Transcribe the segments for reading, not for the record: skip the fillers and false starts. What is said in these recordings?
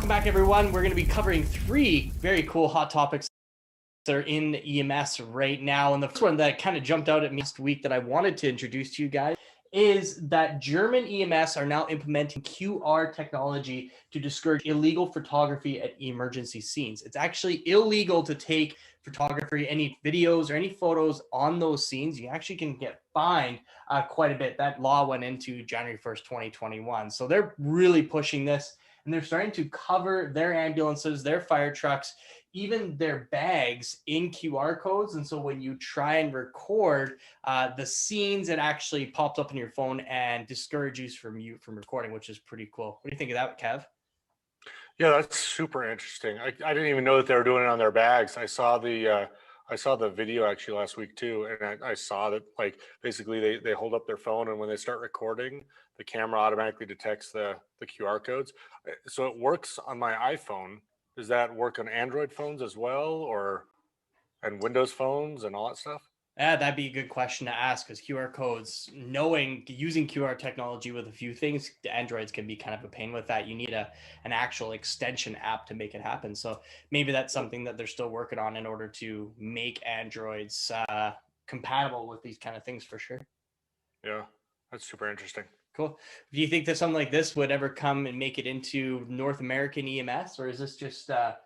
Welcome back, everyone. We're going to be covering 3 very cool hot topics that are in EMS right now. And the first one that kind of jumped out at me last week that I wanted to introduce to you guys is that German EMS are now implementing QR technology to discourage illegal photography at emergency scenes. It's actually illegal to take photography, any videos or any photos on those scenes. You actually can get fined quite a bit. That law went into January 1st, 2021. So they're really pushing this, and they're starting to cover their ambulances, their fire trucks, even their bags in QR codes. And so when you try and record the scenes, it actually pops up on your phone and discourages you from recording, which is pretty cool. What do you think of that, Kev? Yeah, that's super interesting. I didn't even know that they were doing it on their bags. I saw the video actually last week too, and I saw that like basically they hold up their phone, and when they start recording, the camera automatically detects the QR codes. So it works on my iPhone. Does that work on Android phones as well, or and Windows phones and all that stuff? Yeah, that'd be a good question to ask, because QR codes, using QR technology with a few things, the Androids can be kind of a pain with that. You need an actual extension app to make it happen. So maybe that's something that they're still working on in order to make Androids compatible with these kind of things for sure. Yeah, that's super interesting. Cool. Do you think that something like this would ever come and make it into North American EMS, or is this just a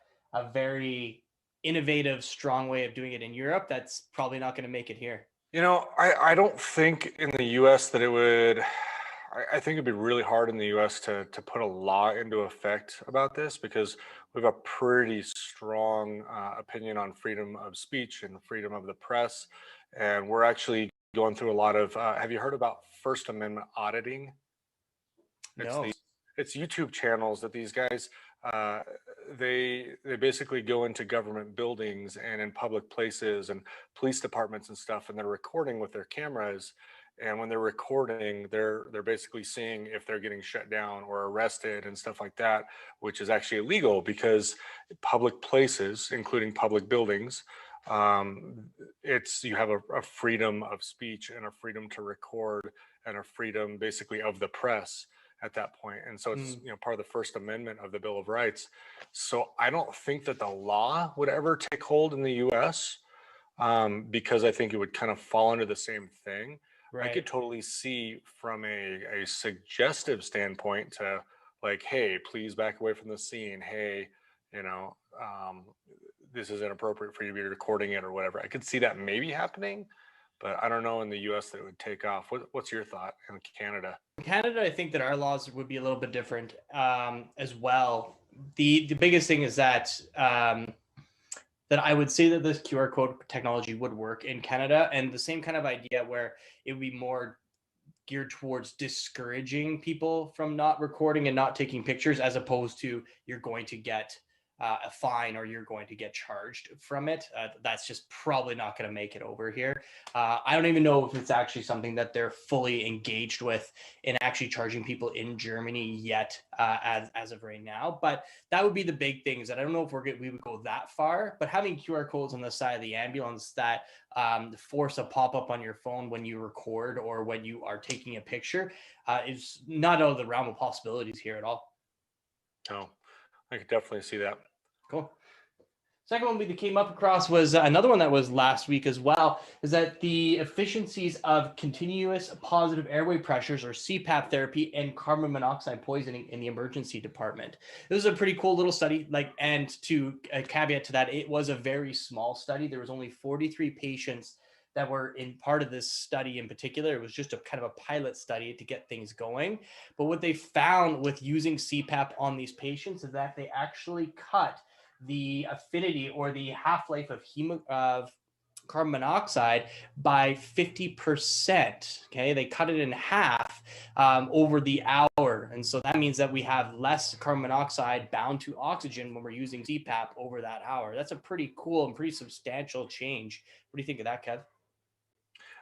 very innovative, strong way of doing it in Europe that's probably not going to make it here? You know, I don't think in the US that it would. I think it'd be really hard in the US to put a law into effect about this, because we have a pretty strong opinion on freedom of speech and freedom of the press. And we're actually going through a lot of, have you heard about First Amendment auditing? It's No. it's YouTube channels that these guys uh, they basically go into government buildings and in public places and police departments and stuff, and they're recording with their cameras. And when they're recording, they're basically seeing if they're getting shut down or arrested and stuff like that, which is actually illegal because public places, including public buildings, it's you have a freedom of speech and a freedom to record and a freedom basically of the press at that point. And so it's part of the First Amendment of the Bill of Rights. So I don't think that the law would ever take hold in the US, because I think it would kind of fall under the same thing. I could Right. totally see from a suggestive standpoint to like, hey, please back away from the scene. Hey, you know, this is inappropriate for you to be recording it or whatever. I could see that maybe happening, but I don't know in the US that it would take off. What's your thought in Canada? In Canada, I think that our laws would be a little bit different as well. The biggest thing is that that I would say that this QR code technology would work in Canada, and the same kind of idea where it would be more geared towards discouraging people from not recording and not taking pictures, as opposed to you're going to get a fine or you're going to get charged from it. That's just probably not going to make it over here. I don't even know if it's actually something that they're fully engaged with in actually charging people in Germany yet, as of right now. But that would be the big thing, is that I don't know if we would go that far, but having QR codes on the side of the ambulance that force a pop-up on your phone when you record or when you are taking a picture is not out of the realm of possibilities here at all. No, I could definitely see that. Cool. Second one we came up across was another one that was last week as well, is that the efficiencies of continuous positive airway pressures, or CPAP therapy, and carbon monoxide poisoning in the emergency department. This is a pretty cool little study, and to a caveat to that, it was a very small study. There was only 43 patients that were in part of this study in particular. It was just a kind of a pilot study to get things going. But what they found with using CPAP on these patients is that they actually cut the affinity or the half-life of carbon monoxide by 50%. Okay, they cut it in half over the hour, and so that means that we have less carbon monoxide bound to oxygen when we're using CPAP over that hour. That's a pretty cool and pretty substantial change. What do you think of that, Kev?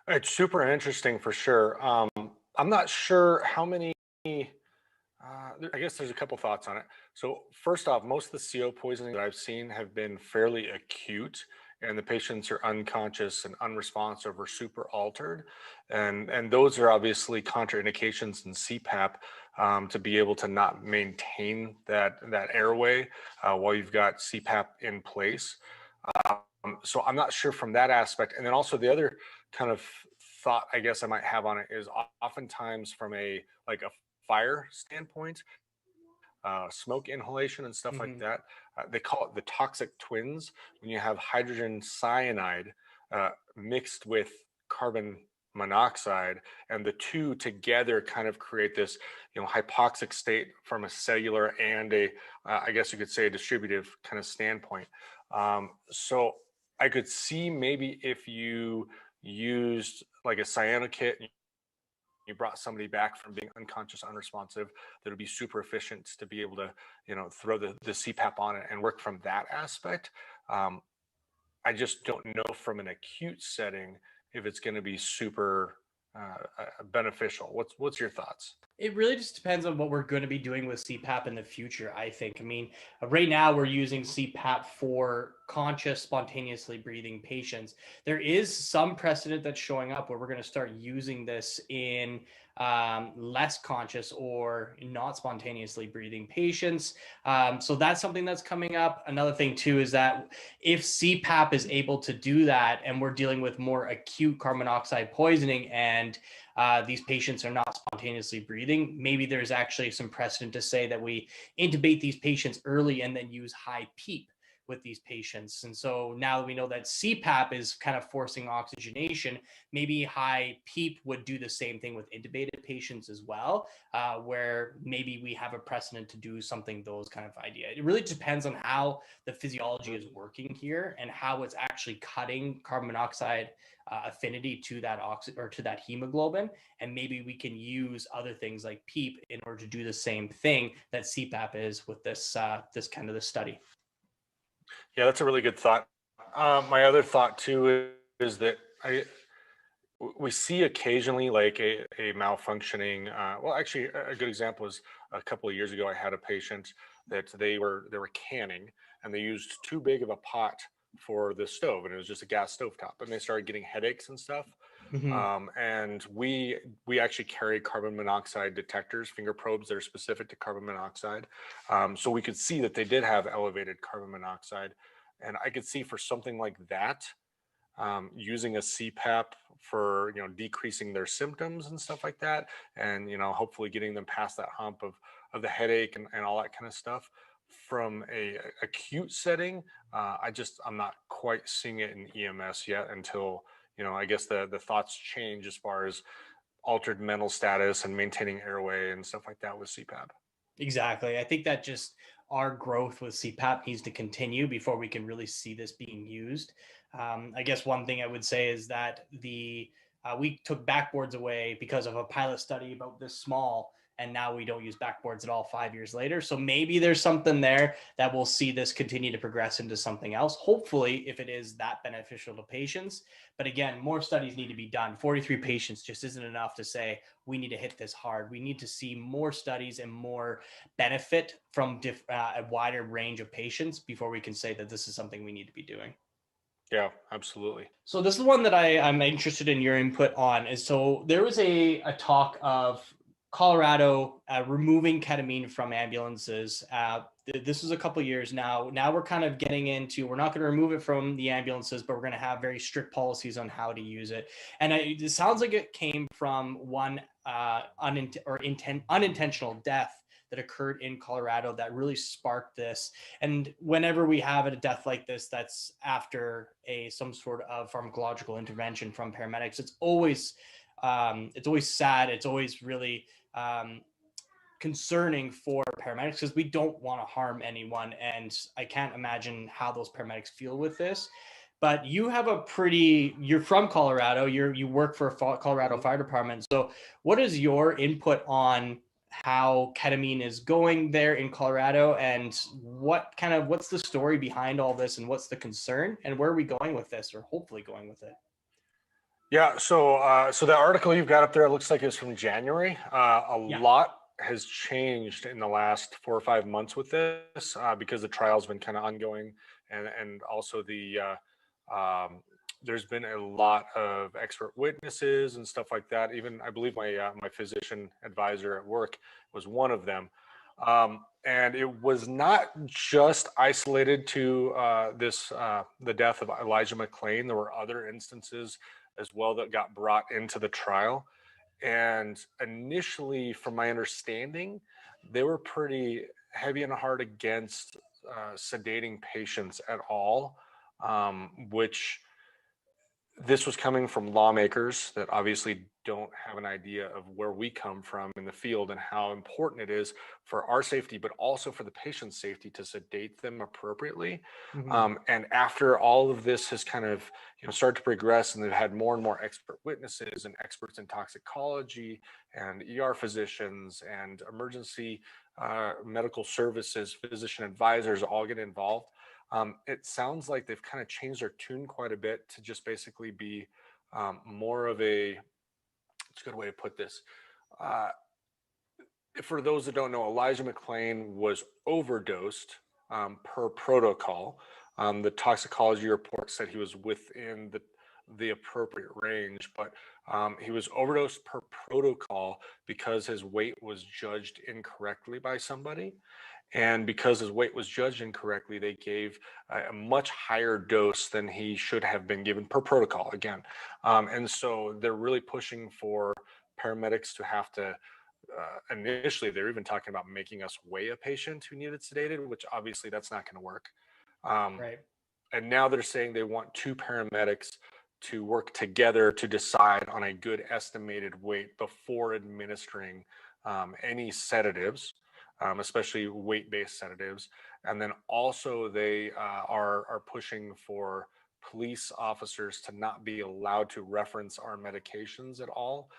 It's super interesting for sure. I'm not sure how many. I guess there's a couple thoughts on it. So first off, most of the CO poisoning that I've seen have been fairly acute, and the patients are unconscious and unresponsive or super altered, and those are obviously contraindications in CPAP. to be able to not maintain that airway while you've got CPAP in place. So I'm not sure from that aspect. And then also the other kind of thought I guess I might have on it is oftentimes from a fire standpoint, smoke inhalation and stuff like that. They call it the toxic twins when you have hydrogen cyanide mixed with carbon monoxide, and the two together kind of create this, hypoxic state from a cellular and a, I guess you could say, a distributive kind of standpoint. So I could see maybe if you used like a cyano-kit, you brought somebody back from being unconscious, unresponsive, that would be super efficient to be able to, throw the CPAP on it and work from that aspect. I just don't know from an acute setting if it's going to be super beneficial. What's your thoughts? It really just depends on what we're going to be doing with CPAP in the future, I think. I mean, right now we're using CPAP for conscious, spontaneously breathing patients. There is some precedent that's showing up where we're going to start using this in less conscious or not spontaneously breathing patients. So that's something that's coming up. Another thing too is that if CPAP is able to do that and we're dealing with more acute carbon monoxide poisoning and these patients are not spontaneously breathing, maybe there's actually some precedent to say that we intubate these patients early and then use high PEEP with these patients. And so now that we know that CPAP is kind of forcing oxygenation, maybe high PEEP would do the same thing with intubated patients as well, where maybe we have a precedent to do something, those kind of idea. It really depends on how the physiology is working here and how it's actually cutting carbon monoxide affinity to that or to that hemoglobin, and maybe we can use other things like PEEP in order to do the same thing that CPAP is with this this kind of the study. Yeah, that's a really good thought. My other thought too is that we see occasionally like a malfunctioning. Well, actually, a good example is a couple of years ago. I had a patient that they were canning, and they used too big of a pot for the stove, and it was just a gas stovetop, and they started getting headaches and stuff. And we actually carry carbon monoxide detectors, finger probes that are specific to carbon monoxide. So we could see that they did have elevated carbon monoxide. And I could see for something like that, using a CPAP for, decreasing their symptoms and stuff like that. And, hopefully getting them past that hump of the headache and all that kind of stuff. From a acute setting, I'm not quite seeing it in EMS yet until, I guess the thoughts change as far as altered mental status and maintaining airway and stuff like that with CPAP. Exactly. I think that just our growth with CPAP needs to continue before we can really see this being used. I guess one thing I would say is that we took backboards away because of a pilot study about this small, and now we don't use backboards at all 5 years later. So maybe there's something there that we'll see this continue to progress into something else, hopefully, if it is that beneficial to patients. But again, more studies need to be done. 43 patients just isn't enough to say we need to hit this hard. We need to see more studies and more benefit from a wider range of patients before we can say that this is something we need to be doing. Yeah, absolutely. So this is one that I'm interested in your input on. Is so there was a talk of Colorado removing ketamine from ambulances. This was a couple of years now. Now we're kind of getting into, we're not going to remove it from the ambulances, but we're going to have very strict policies on how to use it. And it sounds like it came from one unintentional death that occurred in Colorado that really sparked this. And whenever we have a death like this, that's after some sort of pharmacological intervention from paramedics, it's always sad. It's always really concerning for paramedics because we don't want to harm anyone. And I can't imagine how those paramedics feel with this. But you're from Colorado, you work for Colorado Fire Department. So what is your input on how ketamine is going there in Colorado, and what's the story behind all this, and what's the concern, and where are we going with this, or hopefully going with it? Yeah, so the article you've got up there, it looks like it's from January. A lot has changed in the last 4 or 5 months with this because the trial's been kind of ongoing, and also the there's been a lot of expert witnesses and stuff like that. Even I believe my physician advisor at work was one of them. And it was not just isolated to the death of Elijah McClain. There were other instances as well that got brought into the trial. And initially, from my understanding, they were pretty heavy and hard against sedating patients at all, which this was coming from lawmakers that obviously don't have an idea of where we come from in the field and how important it is for our safety, but also for the patient's safety to sedate them appropriately. And after all of this has kind of started to progress, and they've had more and more expert witnesses and experts in toxicology and ER physicians and emergency medical services, physician advisors all get involved. It sounds like they've kind of changed their tune quite a bit to just basically be more of a, it's a good way to put this. For those that don't know, Elijah McClain was overdosed per protocol. The toxicology report said he was within the appropriate range, but he was overdosed per protocol because his weight was judged incorrectly by somebody. And because his weight was judged incorrectly, they gave a much higher dose than he should have been given per protocol again. And so they're really pushing for paramedics to have to, initially, they're even talking about making us weigh a patient who needed sedated, which obviously that's not going to work. Right. And now they're saying they want 2 paramedics to work together to decide on a good estimated weight before administering any sedatives. Especially weight-based sedatives. And then also they are pushing for police officers to not be allowed to reference our medications at all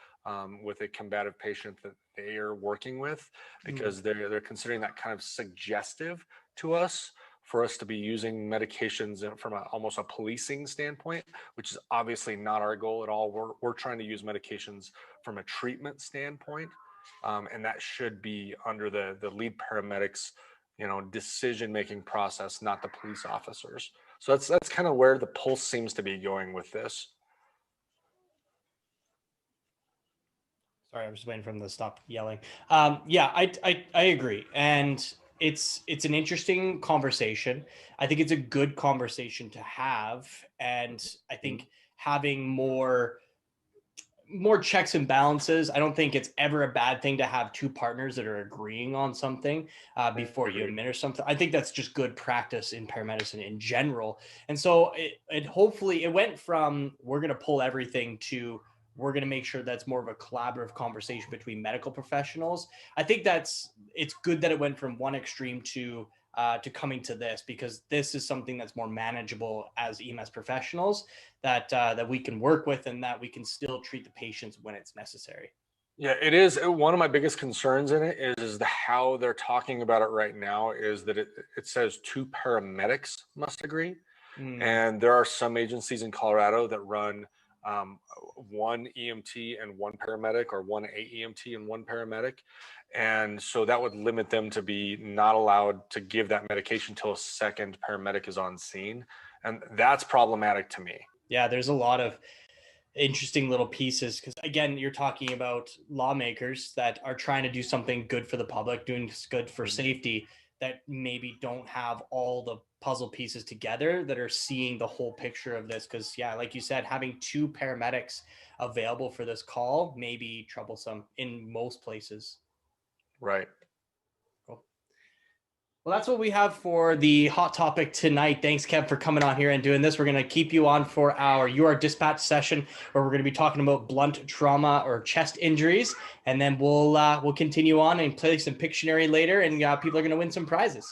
with a combative patient that they are working with, because they're considering that kind of suggestive to us for us to be using medications from almost a policing standpoint, which is obviously not our goal at all. We're trying to use medications from a treatment standpoint. And that should be under the lead paramedics, decision-making process, not the police officers. So that's kind of where the pulse seems to be going with this. Sorry, I was just waiting for them to stop yelling. Yeah, I agree, and it's an interesting conversation. I think it's a good conversation to have, and I think having more checks and balances. I don't think it's ever a bad thing to have 2 partners that are agreeing on something before you administer something. I think that's just good practice in paramedicine in general. And so it hopefully it went from we're going to pull everything to we're going to make sure that's more of a collaborative conversation between medical professionals. I think it's good that it went from one extreme to coming to this, because this is something that's more manageable as EMS professionals that we can work with, and that we can still treat the patients when it's necessary. Yeah, it is. One of my biggest concerns in it is how they're talking about it right now is that it says 2 paramedics must agree. And there are some agencies in Colorado that run 1 EMT and 1 paramedic, or 1 AEMT and 1 paramedic. And so that would limit them to be not allowed to give that medication until a second paramedic is on scene. And that's problematic to me. Yeah, there's a lot of interesting little pieces, because again, you're talking about lawmakers that are trying to do something good for the public, doing good for safety, that maybe don't have all the puzzle pieces together, that are seeing the whole picture of this. Because yeah, like you said, having 2 paramedics available for this call may be troublesome in most places. Right. Cool. Well, that's what we have for the hot topic tonight. Thanks, Kev, for coming on here and doing this. We're going to keep you on for our UR dispatch session, where we're going to be talking about blunt trauma or chest injuries, and then we'll continue on and play some Pictionary later, and people are going to win some prizes.